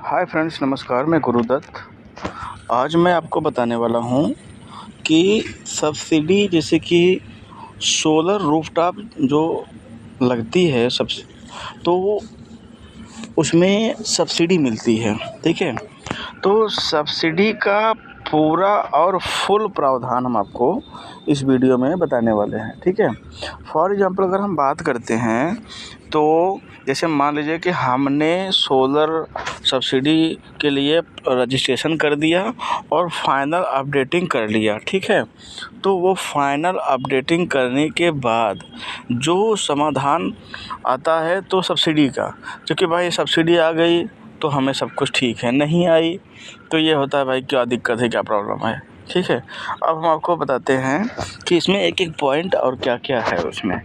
Hi friends, नमस्कार। मैं गुरुदत्त। आज मैं आपको बताने वाला हूँ कि सब्सिडी जैसे कि सोलर रूफटॉप जो लगती है तो उसमें सब्सिडी मिलती है। ठीक है, तो सब्सिडी का पूरा और फुल प्रावधान हम आपको इस वीडियो में बताने वाले हैं। ठीक है, फॉर एग्ज़ाम्पल अगर हम बात करते हैं तो जैसे मान लीजिए कि हमने सोलर सब्सिडी के लिए रजिस्ट्रेशन कर दिया और फाइनल अपडेटिंग कर लिया। ठीक है, तो वो फाइनल अपडेटिंग करने के बाद जो समाधान आता है तो सब्सिडी का, क्योंकि भाई सब्सिडी आ गई तो हमें सब कुछ ठीक है, नहीं आई तो ये होता है भाई क्या दिक्कत है, क्या प्रॉब्लम है। ठीक है, अब हम आपको बताते हैं कि इसमें एक एक पॉइंट और क्या क्या है उसमें।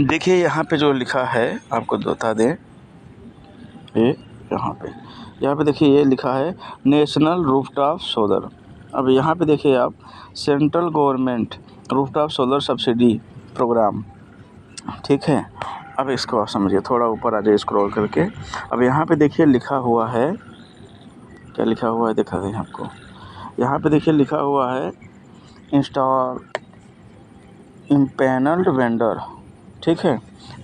देखिए यहाँ पे जो लिखा है आपको बता दें, ये यहाँ पे देखिए ये लिखा है नेशनल रूफटॉप सोलर। अब यहाँ पे देखिए आप central government rooftop solar subsidy programme. ठीक है, अब इसको आप समझिए, थोड़ा ऊपर आ जाइए स्क्रॉल करके। अब यहाँ पे देखिए लिखा हुआ है, क्या लिखा हुआ है दिखा दें आपको। यहाँ पे देखिए लिखा हुआ है इंस्टॉल इम्पैनल्ड वेंडर। ठीक है,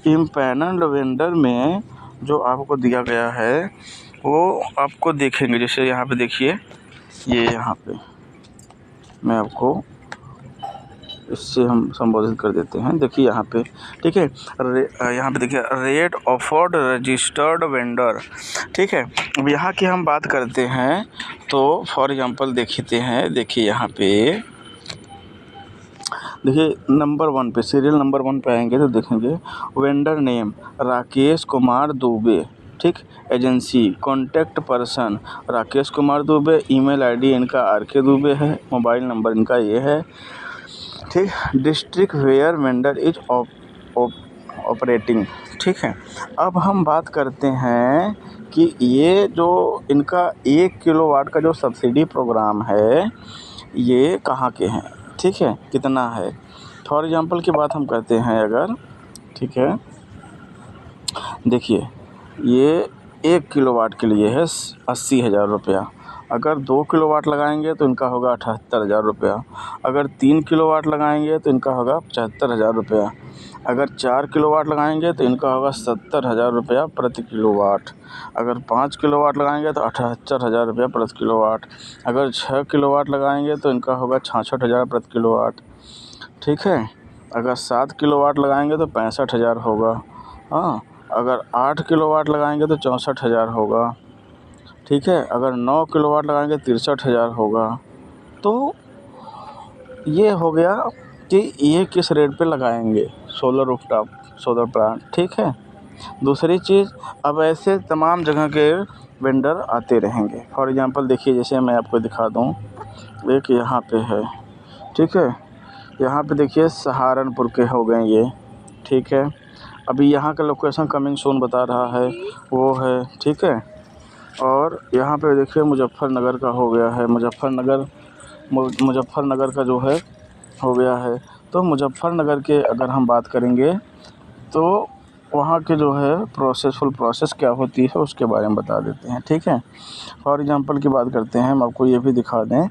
इम्पैनल्ड वेंडर में जो आपको दिया गया है वो आपको देखेंगे। जैसे यहाँ पे देखिए, ये यहाँ पे मैं आपको इससे हम संबोधित कर देते हैं। देखिए यहाँ पे, ठीक है, यहाँ पे देखिए रेट ऑफर्ड रजिस्टर्ड वेंडर। ठीक है, अब यहाँ की हम बात करते हैं तो फॉर एग्जांपल देखते हैं। देखिए यहाँ पे देखिए नंबर 1 पे, सीरियल नंबर 1 पे आएंगे तो देखेंगे वेंडर नेम राकेश कुमार दुबे। ठीक, agency contact person Rakesh Kumar Dubey, email ID इनका RK दुबे है, मोबाइल नंबर इनका ये है। ठीक, district where vendor is operating. ठीक है, अब हम बात करते हैं कि ये जो इनका 1 किलोवाट का जो सब्सिडी प्रोग्राम है ये कहाँ के हैं। ठीक है, कितना है। फॉर एग्ज़ाम्पल की बात हम करते हैं अगर, ठीक है, देखिए ये 1 किलोवाट के लिए है 80,000 रुपया। अगर 2 किलोवाट लगाएंगे तो इनका होगा 78,000 रुपया। अगर 3 किलोवाट लगाएंगे तो इनका होगा 75,000 रुपया। अगर 4 किलोवाट लगाएंगे तो इनका होगा 70,000 रुपया प्रति किलोवाट। अगर 5 किलोवाट लगाएंगे तो 78,000 रुपया प्रति किलोवाट। अगर 6 किलोवाट लगाएंगे तो इनका होगा 66,000 प्रति किलोवाट। ठीक है, अगर 7 किलोवाट लगाएंगे तो 65,000 होगा। हाँ, अगर 8 किलोवाट लगाएंगे तो 64,000 होगा। ठीक है, अगर 9 किलोवाट लगाएंगे 63,000 होगा। तो ये हो गया कि ये किस रेट पे लगाएंगे सोलर रूफटॉप सोलर प्लांट। ठीक है, दूसरी चीज़, अब ऐसे तमाम जगह के वेंडर आते रहेंगे। फॉर एग्ज़ाम्पल देखिए, जैसे मैं आपको दिखा दूँ, एक यहाँ पे है। ठीक है, यहाँ पे देखिए सहारनपुर के हो गए ये। ठीक है, अभी यहाँ का लोकेशन कमिंग सून बता रहा है वो है। ठीक है, और यहाँ पे देखिए मुजफ्फ़रनगर का हो गया है। मुजफ्फ़रनगर का जो है हो गया है। तो मुजफ्फ़रनगर के अगर हम बात करेंगे तो वहाँ के जो है फुल प्रोसेस क्या होती है उसके बारे में बता देते हैं। ठीक है, फॉर एग्ज़ाम्पल की बात करते हैं, हम आपको ये भी दिखा दें।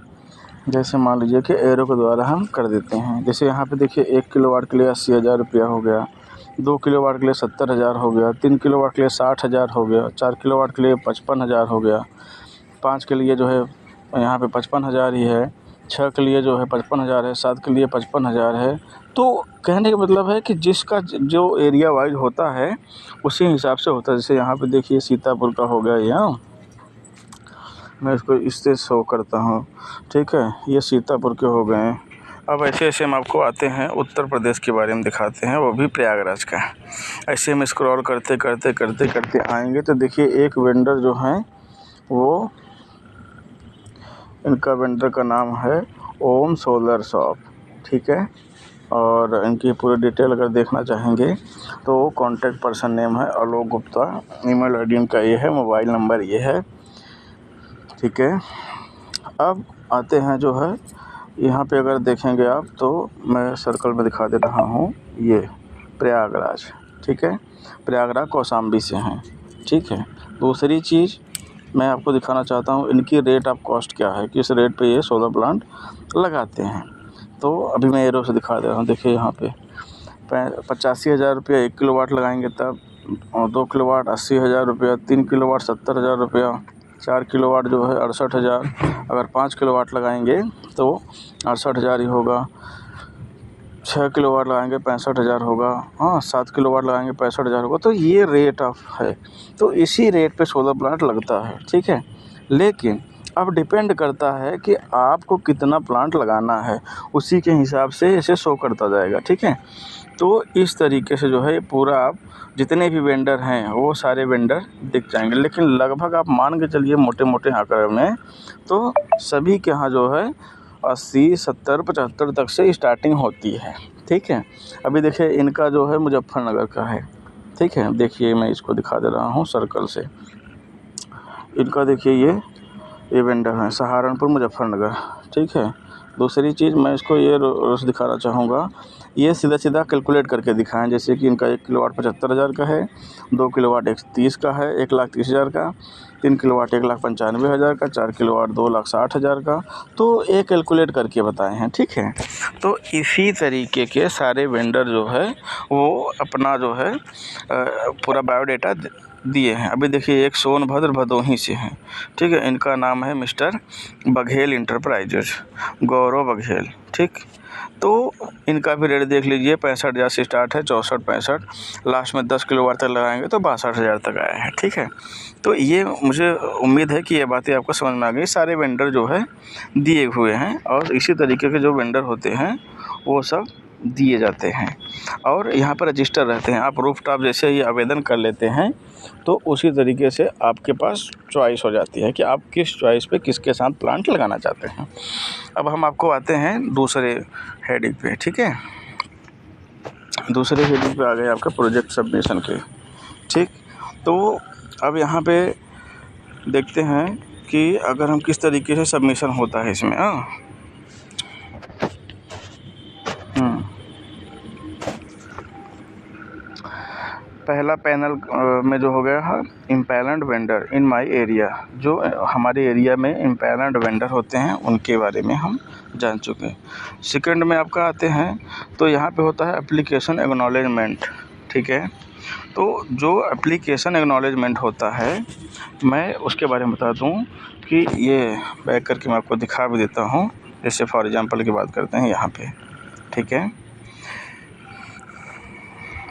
जैसे मान लीजिए कि एरो के द्वारा हम कर देते हैं। जैसे यहाँ पे देखिए 1 किलोवाट के लिए 80,000 रुपया हो गया, 2 किलोवाट के लिए 70,000 हो गया, 3 किलोवाट के लिए 60,000 हो गया, 4 किलोवाट के लिए 55,000 हो गया, 5 के लिए जो है यहाँ पे 55,000 ही है, 6 के लिए जो है 55,000 है, 7 के लिए 55,000 है। तो कहने का मतलब है कि जिसका जो एरिया वाइज होता है उसी हिसाब से होता है। जैसे यहाँ पे देखिए सीतापुर का हो गया यहाँ, मैं इसको इससे शो करता हूँ। ठीक है, ये सीतापुर के हो गए। अब ऐसे ऐसे हम आपको आते हैं उत्तर प्रदेश के बारे में दिखाते हैं, वो भी प्रयागराज का। ऐसे हम स्क्रॉल करते करते करते करते आएंगे तो देखिए एक वेंडर जो हैं वो, इनका वेंडर का नाम है ओम सोलर शॉप। ठीक है, और इनकी पूरी डिटेल अगर देखना चाहेंगे तो कॉन्टैक्ट पर्सन नेम है आलोक गुप्ता, ईमेल आईडी इनका ये है, मोबाइल नंबर ये है। ठीक है, अब आते हैं जो है यहाँ पे अगर देखेंगे आप तो मैं सर्कल में दिखा दे रहा हूँ, ये प्रयागराज। ठीक है, प्रयागराज कौशाम्बी से हैं। ठीक है, दूसरी चीज़ मैं आपको दिखाना चाहता हूँ इनकी रेट ऑफ कॉस्ट क्या है, किस रेट पे ये सोलर प्लांट लगाते हैं। तो अभी मैं एरो से दिखा दे रहा हूँ। देखिए यहाँ पे 85,000 रुपया 1 किलोवाट लगाएंगे तब, और 2 किलोवाट 80,000 रुपया, 3 किलोवाट 70,000 रुपया, 4 किलोवाट जो है 68,000, अगर 5 किलोवाट लगाएंगे तो 68,000 ही होगा, 6 किलोवाट लगाएंगे 65,000 होगा, हाँ 7 किलोवाट लगाएंगे 65,000 होगा। तो ये रेट ऑफ है, तो इसी रेट पे सोलर प्लांट लगता है, ठीक है। लेकिन अब डिपेंड करता है कि आपको कितना प्लांट लगाना है, उसी के हिसाब से इसे शो करता जाएगा, ठीक है। तो इस तरीके से जो है पूरा आप जितने भी वेंडर हैं वो सारे वेंडर दिख जाएंगे, लेकिन लगभग आप मान के चलिए मोटे मोटे आंकड़े में तो सभी के यहाँ जो है 80, 70, 75 तक से स्टार्टिंग होती है, ठीक है। अभी देखिए इनका जो है मुजफ्फरनगर का है, ठीक है। देखिए मैं इसको दिखा दे रहा हूँ सर्कल से, इनका देखिए ये वेंडर है सहारनपुर मुजफ्फरनगर, ठीक है। दूसरी चीज़ मैं इसको ये रोज दिखाना चाहूँगा, ये सीधा सीधा कैलकुलेट करके दिखाएं। जैसे कि इनका 1 किलोवाट 75,000 का है, 2 किलोवाट 130 का है 1,30,000 का, 3 किलोवाट 1,95,000 का, 4 किलोवाट 2,60,000 का। तो ये कैलकुलेट करके बताए हैं, ठीक है। तो इसी तरीके के सारे वेंडर जो है वो अपना जो है पूरा बायोडाटा दिए हैं। अभी देखिए एक सोनभद्र भदोही से हैं, ठीक है। इनका नाम है मिस्टर बघेल इंटरप्राइजेज, गौरव बघेल, ठीक। तो इनका भी रेट देख लीजिए, 65,000 से स्टार्ट है, 64-65, लास्ट में 10 किलोवाट तक लगाएंगे तो 62,000 तक आया है, ठीक है। तो ये मुझे उम्मीद है कि ये बातें आपको समझ में आ गई। सारे वेंडर जो है दिए हुए हैं और इसी तरीके के जो वेंडर होते हैं वो सब दिए जाते हैं और यहाँ पर रजिस्टर रहते हैं। आप रूफटॉप जैसे ही आवेदन कर लेते हैं तो उसी तरीके से आपके पास चॉइस हो जाती है कि आप किस चॉइस पे किसके साथ प्लांट लगाना चाहते हैं। अब हम आपको आते हैं दूसरे हेडिंग पे, ठीक है। दूसरे हेडिंग पे आ गए आपके प्रोजेक्ट सबमिशन के, ठीक। तो अब यहाँ पे देखते हैं कि अगर हम किस तरीके से सबमिशन होता है इसमें। पहला पैनल में जो हो गया है empanelled vendor in my area, जो हमारे एरिया में इम्पैनल्ड वेंडर होते हैं उनके बारे में हम जान चुके हैं। सेकंड में आपका आते हैं तो यहाँ पे होता है एप्लीकेशन एक्नॉलेजमेंट, ठीक है। तो जो एप्लीकेशन एक्नॉलेजमेंट होता है मैं उसके बारे में बता दूँ कि ये बैक करके मैं आपको दिखा भी देता हूँ। जैसे फॉर एग्जांपल की बात करते हैं यहाँ पे, ठीक है।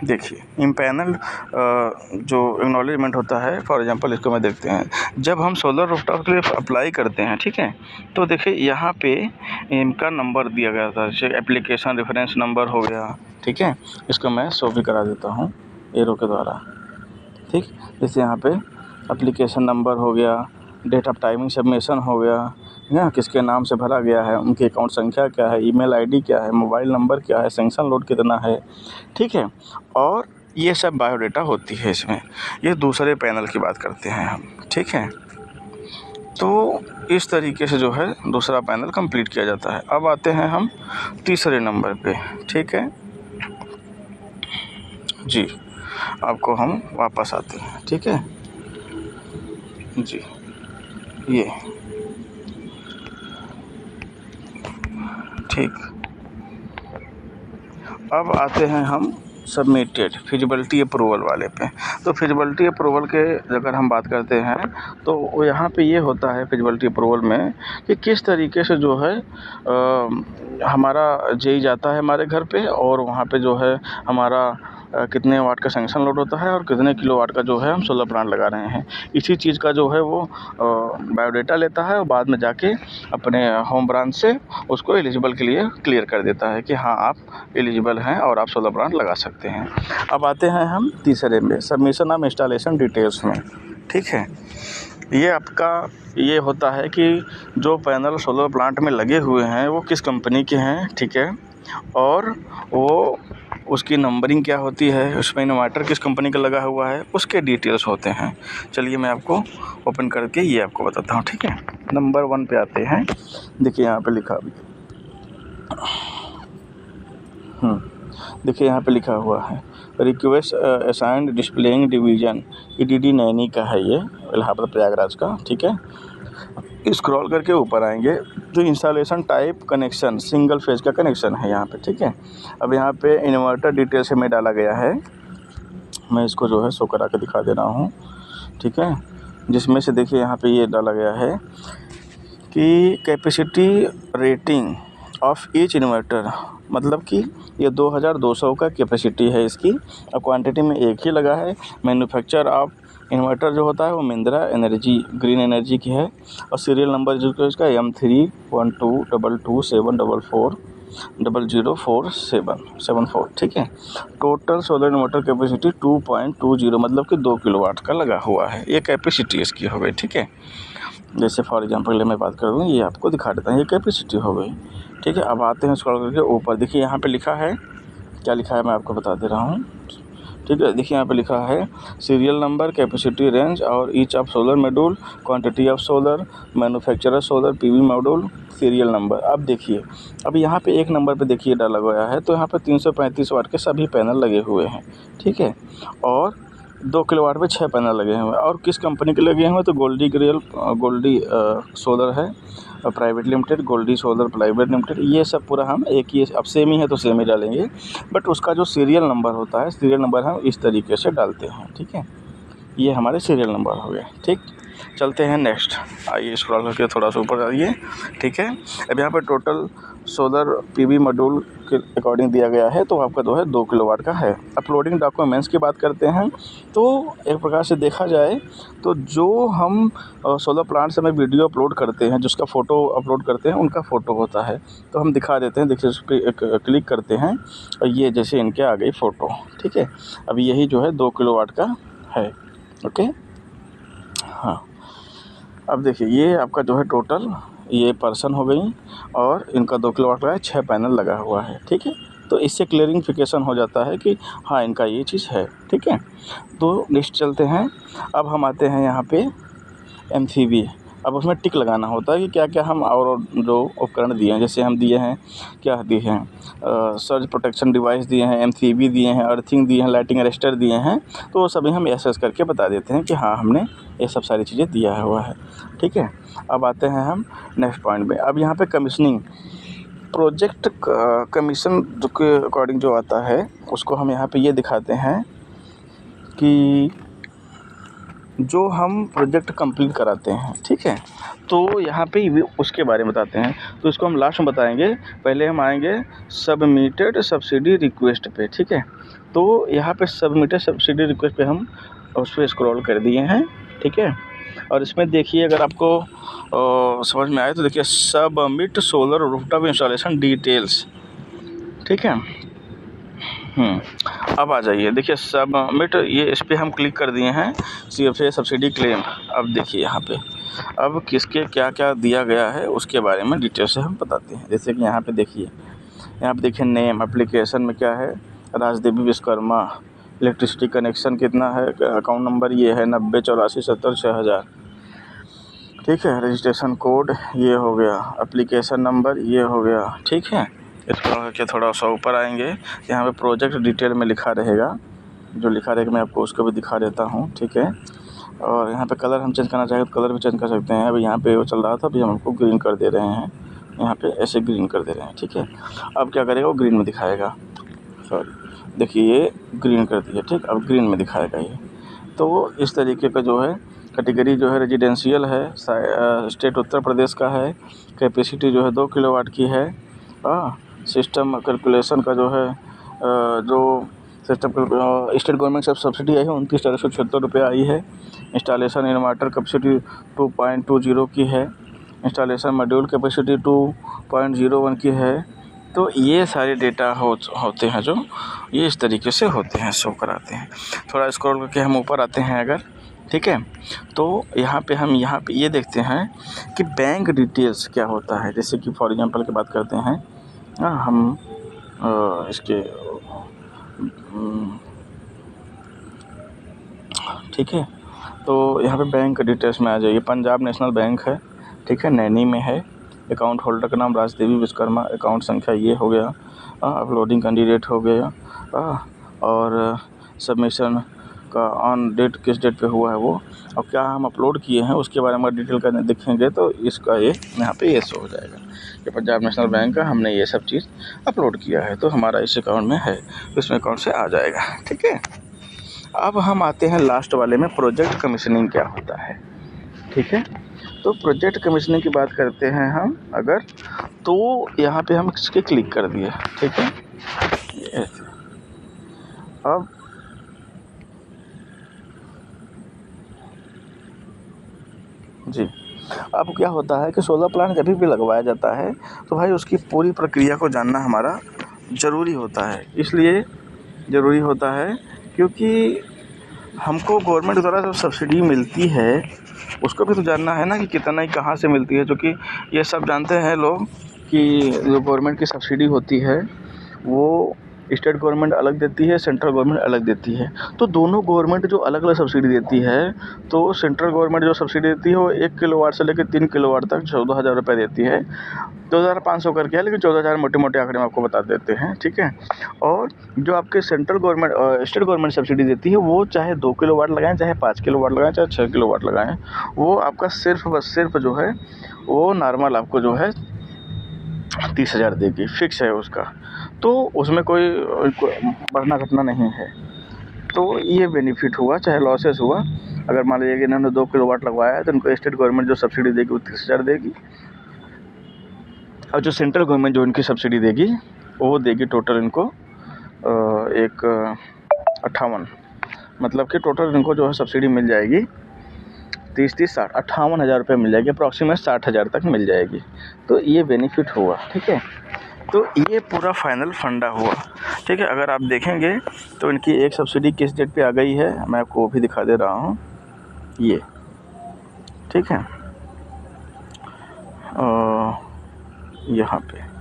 देखिए इम्पैनल जो एक्नॉलेजमेंट होता है, फॉर एग्जांपल इसको मैं देखते हैं। जब हम सोलर रूफटॉप के लिए अप्लाई करते हैं, ठीक है, तो देखिए यहाँ पे इनका नंबर दिया गया था, जैसे एप्लीकेशन रेफरेंस नंबर हो गया, ठीक है। इसको मैं शो भी करा देता हूँ एरो के द्वारा, ठीक। जैसे यहाँ पे एप्लीकेशन नंबर हो गया, डेट ऑफ टाइमिंग सबमिशन हो गया, है किसके नाम से भरा गया है, उनकी अकाउंट संख्या क्या है, ईमेल आईडी क्या है, मोबाइल नंबर क्या है, सेंक्शन लोड कितना है, ठीक है। और ये सब बायोडाटा होती है इसमें। ये दूसरे पैनल की बात करते हैं हम, ठीक है। तो इस तरीके से जो है दूसरा पैनल कंप्लीट किया जाता है। अब आते हैं हम तीसरे नंबर पे, ठीक है जी। आपको हम वापस आते हैं, ठीक है जी। ये ठीक, अब आते हैं हम सबमिटेड फिजिबिलिटी अप्रूवल वाले पे। तो फिजिबिलिटी अप्रूवल के अगर हम बात करते हैं तो यहाँ पे ये होता है फिजिबिलिटी अप्रूवल में कि किस तरीके से जो है हमारा जेई जाता है हमारे घर पे और वहाँ पे जो है हमारा कितने वाट का सेंक्शन लोड होता है और कितने किलोवाट का जो है हम सोलर प्लांट लगा रहे हैं। इसी चीज़ का जो है वो बायोडाटा लेता है और बाद में जाके अपने होम ब्रांच से उसको एलिजिबल के लिए क्लियर कर देता है कि हाँ आप एलिजिबल हैं और आप सोलर प्लांट लगा सकते हैं। अब आते हैं हम तीसरे में सबमिशन ऑफ इंस्टॉलेशन डिटेल्स में, ठीक है। ये आपका ये होता है कि जो पैनल सोलर प्लांट में लगे हुए हैं वो किस कंपनी के हैं, ठीक है। और वो उसकी नंबरिंग क्या होती है, उसमें इन्वर्टर किस कंपनी का लगा हुआ है, उसके डिटेल्स होते हैं। चलिए मैं आपको ओपन करके ये आपको बताता हूँ, ठीक है। नंबर 1 पे आते हैं। देखिए यहाँ पे लिखा देखिए यहाँ पे लिखा हुआ है request assigned displaying division, EDD Naini का है ये, इलाहाबाद प्रयागराज का। ठीक है, स्क्रॉल करके ऊपर आएंगे तो installation type connection, single phase का कनेक्शन है यहाँ पे। ठीक है, अब यहाँ पे इन्वर्टर डिटेल्स में डाला गया है, मैं इसको जो है शो करा के दिखा दे रहा हूँ। ठीक है, जिसमें से देखिए यहाँ पे ये डाला गया है कि capacity rating of each inverter, मतलब कि ये 2200 का कैपेसिटी है इसकी, और क्वांटिटी में एक ही लगा है। मैन्युफैक्चर ऑफ इन्वर्टर जो होता है वो महिंद्रा एनर्जी ग्रीन एनर्जी की है, और सीरियल नंबर जो है इसका M312277404774। ठीक है, टोटल सोलर इन्वर्टर कैपेसिटी 2.20, मतलब कि 2 किलोवाट का लगा हुआ है, ये कैपेसिटी इसकी हो गई। ठीक है, जैसे फॉर एग्जांपल मैं बात कर दूँ, ये आपको दिखा देता है, ये कैपेसिटी हो गई। ठीक है, अब आते हैं स्क्रॉल करके ऊपर, देखिए यहाँ पे लिखा है, क्या लिखा है मैं आपको बता दे रहा हूँ। ठीक है, देखिए यहाँ पे लिखा है सीरियल नंबर, कैपेसिटी रेंज और each of solar module, quantity of solar, manufacturer solar PV module, serial number. अब देखिए, अब यहाँ पे एक नंबर पे देखिए डाला गया है, तो यहाँ पे 335 वाट के सभी पैनल लगे हुए हैं। ठीक है, और 2 किलोवाट पे 6 पैनल लगे हुए हैं, और किस कंपनी के लगे हुए हैं, तो गोल्डी सोलर है private limited, Goldi solar private limited, ये सब पूरा हम एक ही, अब सेम ही है तो सेम ही डालेंगे, बट उसका जो सीरियल नंबर होता है, सीरियल नंबर हम इस तरीके से डालते हैं। ठीक है, ये हमारे सीरियल नंबर हो गए। ठीक, चलते हैं नेक्स्ट, आइए स्क्रॉल करके थोड़ा सा ऊपर आइए। ठीक है, अब यहाँ पे टोटल सोलर पीवी मॉड्यूल के अकॉर्डिंग दिया गया है, तो आपका जो है 2 किलोवाट का है। अपलोडिंग डॉक्यूमेंट्स की बात करते हैं, तो एक प्रकार से देखा जाए तो जो हम सोलर प्लांट से में वीडियो अपलोड करते हैं, जिसका फ़ोटो अपलोड करते हैं, उनका फ़ोटो होता है, तो हम दिखा देते हैं। देखिए, उस पर क्लिक करते हैं और ये जैसे इनके आ गई फ़ोटो। ठीक है, अब यही जो है 2 किलोवाट का है। ओके, हाँ, अब देखिए ये आपका जो है टोटल ये पर्सन हो गई, और इनका 2 किलोवाट का है, 6 पैनल लगा हुआ है। ठीक है, तो इससे क्लियरिफिकेशन हो जाता है कि हाँ इनका ये चीज़ है। ठीक है, तो नेक्स्ट चलते हैं। अब हम आते हैं यहाँ पे MCB, अब उसमें टिक लगाना होता है कि क्या क्या हम और जो उपकरण दिए हैं, जैसे हम दिए हैं, क्या दिए हैं, सर्ज प्रोटेक्शन डिवाइस दिए हैं, MCB दिए हैं, अर्थिंग दिए हैं, लाइटिंग अरेस्टर दिए हैं, तो वो सभी हम एस करके बता देते हैं कि हाँ हमने ये सब सारी चीज़ें दिया हुआ है। ठीक है, अब आते हैं हम नेक्स्ट पॉइंट में। अब यहाँ पे कमीशनिंग प्रोजेक्ट कमीशन जो के अकॉर्डिंग जो आता है, उसको हम यहाँ पे ये दिखाते हैं कि जो हम प्रोजेक्ट कंप्लीट कराते हैं। ठीक है, तो यहाँ पे उसके बारे में बताते हैं, तो इसको हम लास्ट में बताएंगे। पहले हम आएंगे सबमिटेड सब्सिडी रिक्वेस्ट पे। ठीक है, तो यहाँ पे सबमिटेड सब्सिडी रिक्वेस्ट पे हम उस पर स्क्रॉल कर दिए हैं। ठीक है, और इसमें देखिए, अगर आपको समझ में आए तो देखिए, submit solar rooftop installation details. ठीक है, अब आ जाइए, देखिए सबमिट, ये इस पर हम क्लिक कर दिए हैं, CFA सब्सिडी क्लेम। अब देखिए यहाँ पे अब किसके क्या क्या दिया गया है उसके बारे में डिटेल से हम बताते हैं। जैसे कि यहाँ पे देखिए, नेम एप्लीकेशन में क्या है, राजदेवी विश्वकर्मा, इलेक्ट्रिसिटी कनेक्शन कितना है, अकाउंट नंबर ये है 9084706000। ठीक है, रजिस्ट्रेशन कोड ये हो गया, एप्लीकेशन नंबर ये हो गया। ठीक है, इसको करके थोड़ा सा ऊपर आएंगे, यहाँ पे प्रोजेक्ट डिटेल में लिखा रहेगा, जो लिखा रहेगा मैं आपको उसको भी दिखा देता हूँ। ठीक है, और यहाँ पे कलर हम चेंज करना चाहें तो कलर भी चेंज कर सकते हैं। अभी यहाँ पे वो चल रहा था, अभी हम आपको ग्रीन कर दे रहे हैं, यहाँ पे ऐसे ग्रीन कर दे रहे हैं। ठीक है, अब क्या करेगा, वो ग्रीन में दिखाएगा, सॉरी देखिए ये ग्रीन कर दिया। ठीक, अब ग्रीन में दिखाएगा ये। तो इस तरीके का जो है कैटेगरी जो है रेजिडेंशियल है, स्टेट उत्तर प्रदेश का है, कैपेसिटी जो है 2 किलोवाट की है। सिस्टम कैलकुलेशन का जो है जो सिस्टम स्टेट गवर्नमेंट से सब्सिडी आई है 29,476 रुपये आई है। इंस्टॉलेशन इन्वर्टर कैपेसिटी 2.20 की है, इंस्टॉलेशन मॉड्यूल कैपेसिटी 2.01 की है। तो ये सारे डेटा होते हैं जो ये इस तरीके से होते हैं, शो कराते हैं। थोड़ा स्क्रॉल करके हम ऊपर आते हैं अगर, ठीक है, तो यहाँ पे हम ये देखते हैं कि बैंक डिटेल्स क्या होता है। जैसे कि फॉर एग्जांपल की बात करते हैं, हम इसके ठीक है, तो यहाँ पे बैंक डिटेल्स में आ जाइए। पंजाब नेशनल बैंक है, ठीक है, नैनी में है। अकाउंट होल्डर का नाम राजदेवी विश्वकर्मा, अकाउंट संख्या ये हो गया, अपलोडिंग कैंडिडेट हो गया, और सबमिशन का ऑन डेट किस डेट पे हुआ है वो, और क्या हम अपलोड किए हैं उसके बारे में डिटेल का देखेंगे तो इसका ये यहाँ पे ये शो हो जाएगा कि पंजाब नेशनल बैंक का हमने ये सब चीज़ अपलोड किया है, तो हमारा इस अकाउंट में है, इसमें अकाउंट से आ जाएगा। ठीक है, अब हम आते हैं लास्ट वाले में, प्रोजेक्ट कमीशनिंग क्या होता है। ठीक है, तो प्रोजेक्ट कमीशनिंग की बात करते हैं हम अगर, तो यहाँ पे हम इसके क्लिक कर दिए। ठीक है, अब जी, अब क्या होता है कि सोलर प्लांट जब भी लगवाया जाता है तो भाई उसकी पूरी प्रक्रिया को जानना हमारा ज़रूरी होता है। इसलिए ज़रूरी होता है क्योंकि हमको गवर्नमेंट द्वारा जो सब्सिडी मिलती है उसको भी तो जानना है ना कि कितना ही कहाँ से मिलती है, क्योंकि ये सब जानते हैं लोग कि जो गवर्नमेंट की सब्सिडी होती है वो स्टेट गवर्नमेंट अलग देती है, सेंट्रल गवर्नमेंट अलग देती है। तो दोनों गवर्नमेंट जो अलग अलग सब्सिडी देती है, तो सेंट्रल गवर्नमेंट जो सब्सिडी देती है वो 1 किलोवाट से लेकर 3 किलोवाट तक 14,000 रुपये देती है। 2,500 करके है, लेकिन 14,000 मोटे आंकड़े में आपको बता देते हैं। ठीक है, और जो आपके central government state government subsidy देती है वो चाहे 2 किलोवाट लगाएं, चाहे 5 किलोवाट लगाएं, चाहे 6 किलोवाट लगाएं, वो आपका सिर्फ जो है वो नॉर्मल आपको जो है 30,000 देगी, फिक्स है उसका, तो उसमें कोई बढ़ना घटना नहीं है। तो ये बेनिफिट हुआ चाहे लॉसेस हुआ। अगर मान लीजिए कि इन्होंने 2 किलोवाट लगवाया है तो इनको स्टेट गवर्नमेंट जो सब्सिडी देगी वो 30,000 देगी, और जो सेंट्रल गवर्नमेंट जो इनकी सब्सिडी देगी वो देगी टोटल इनको 58, मतलब कि टोटल इनको जो है सब्सिडी मिल जाएगी 60 58,000 रुपये मिल जाएगी, अप्रॉक्सीमेट 60,000 तक मिल जाएगी। तो ये बेनिफिट हुआ। ठीक है, तो ये पूरा फाइनल फंडा हुआ। ठीक है, अगर आप देखेंगे तो इनकी एक सब्सिडी किस डेट पे आ गई है, मैं आपको वो भी दिखा दे रहा हूँ ये। ठीक है, यहाँ पे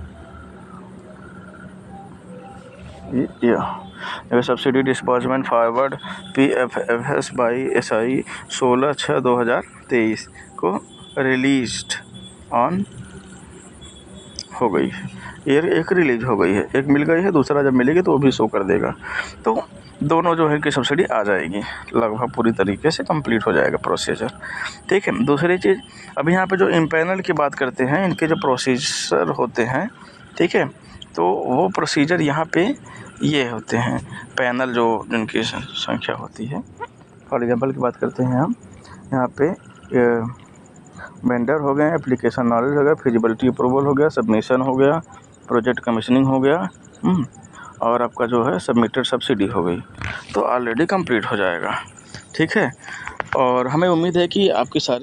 ये subsidy disbursement forward PFFS by SI 16/6/2023 को रिलीज्ड ऑन हो गई है। ये एक रिलीज हो गई है, एक मिल गई है, दूसरा जब मिलेगी तो वो भी शो कर देगा। तो दोनों जो है कि सब्सिडी आ जाएगी, लगभग पूरी तरीके से कंप्लीट हो जाएगा प्रोसीजर। ठीक है, दूसरी चीज़ अब यहाँ पे जो इम्पैनल की बात करते हैं, इनके जो प्रोसीजर होते हैं, ठीक है, तो वो प्रोसीजर यहाँ पे ये होते हैं, पैनल जो जिनकी संख्या होती है। फॉर एग्जांपल की बात करते हैं हम, यहाँ पे वेंडर हो गए, एप्लीकेशन नॉलेज हो गया, फिजिबिलिटी अप्रूवल हो गया, सबमिशन हो गया, प्रोजेक्ट कमीशनिंग हो गया, और आपका जो है सबमिटेड सब्सिडी हो गई, तो ऑलरेडी कंप्लीट हो जाएगा। ठीक है, और हमें उम्मीद है कि आपकी सारी